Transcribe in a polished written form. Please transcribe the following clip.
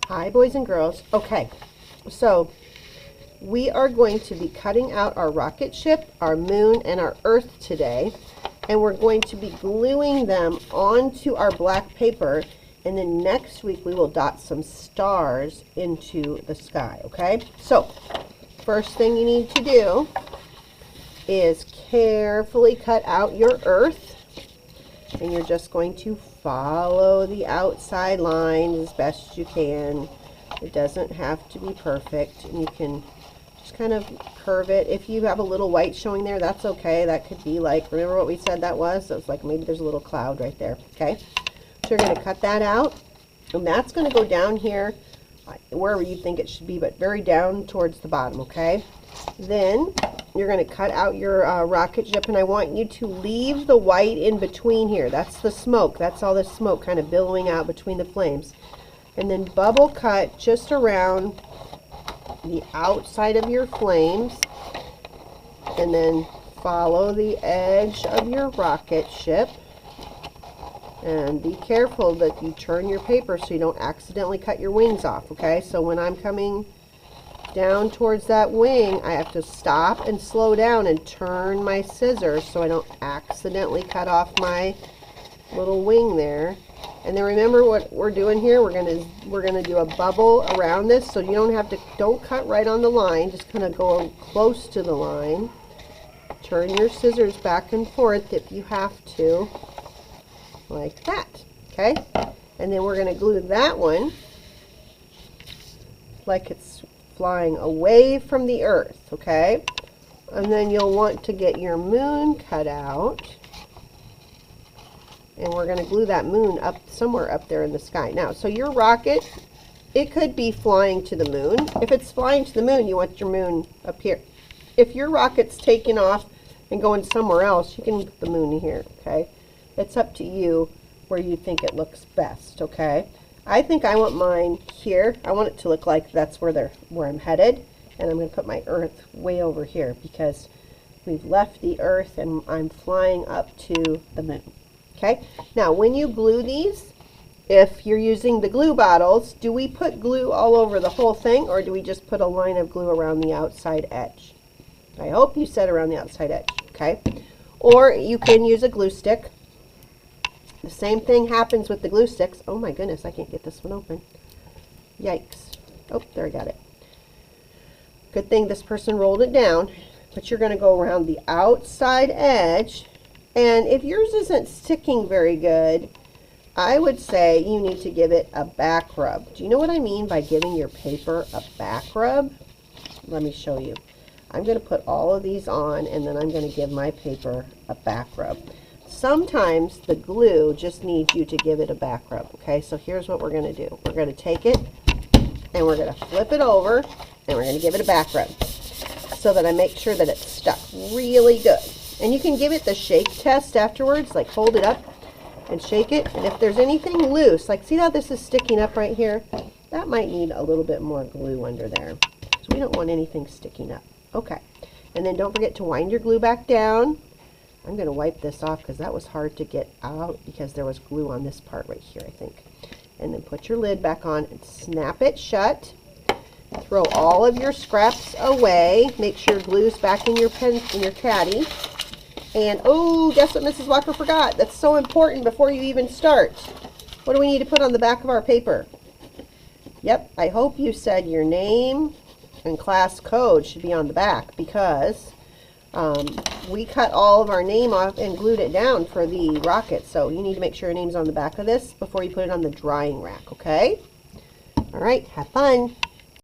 Hi, boys and girls. Okay, so we are going to be cutting out our rocket ship, our moon, and our Earth today, and we're going to be gluing them onto our black paper, and then next week we will dot some stars into the sky, okay? So, first thing you need to do is carefully cut out your Earth, and you're just going to follow the outside line as best you can. It doesn't have to be perfect, and you can just kind of curve it. If you have a little white showing there, that's okay. That could be like, remember what we said that was? It was like maybe there's a little cloud right there, okay? So you're going to cut that out, and that's going to go down here, wherever you think it should be, but very down towards the bottom, okay? Then you're going to cut out your rocket ship, and I want you to leave the white in between here. That's the smoke. That's all the smoke kind of billowing out between the flames. And then bubble cut just around the outside of your flames, and then follow the edge of your rocket ship. And be careful that you turn your paper so you don't accidentally cut your wings off, okay? So when I'm coming down towards that wing, I have to stop and slow down and turn my scissors so I don't accidentally cut off my little wing there. And then remember what we're doing here. We're gonna do a bubble around this, so you don't cut right on the line. Just kind of go close to the line. Turn your scissors back and forth if you have to, like that. Okay. And then we're gonna glue that one like it's flying away from the Earth, okay? And then you'll want to get your moon cut out, and we're going to glue that moon up somewhere up there in the sky. Now, so your rocket, it could be flying to the moon. If it's flying to the moon, you want your moon up here. If your rocket's taking off and going somewhere else, you can put the moon here, okay? It's up to you where you think it looks best, okay? I think I want mine here. I want it to look like that's where I'm headed, and I'm going to put my Earth way over here because we've left the Earth and I'm flying up to the moon. Okay, now when you glue these, if you're using the glue bottles, do we put glue all over the whole thing, or do we just put a line of glue around the outside edge? I hope you said around the outside edge, okay? Or you can use a glue stick. The same thing happens with the glue sticks. Oh my goodness, I can't get this one open. Yikes. Oh, there I got it. Good thing this person rolled it down. But you're going to go around the outside edge. And if yours isn't sticking very good, I would say you need to give it a back rub. Do you know what I mean by giving your paper a back rub? Let me show you. I'm going to put all of these on, and then I'm going to give my paper a back rub. Sometimes the glue just needs you to give it a back rub, okay? So here's what we're going to do. We're going to take it, and we're going to flip it over, and we're going to give it a back rub so that I make sure that it's stuck really good. And you can give it the shake test afterwards, like hold it up and shake it. And if there's anything loose, like see how this is sticking up right here? That might need a little bit more glue under there. So we don't want anything sticking up. Okay. And then don't forget to wind your glue back down. I'm going to wipe this off because that was hard to get out because there was glue on this part right here, I think. And then put your lid back on and snap it shut. Throw all of your scraps away. Make sure glue's back in your pen, in your caddy. And oh, guess what Mrs. Walker forgot? That's so important before you even start. What do we need to put on the back of our paper? Yep, I hope you said your name and class code should be on the back because we cut all of our name off and glued it down for the rocket. So you need to make sure your name's on the back of this before you put it on the drying rack, okay? All right, have fun.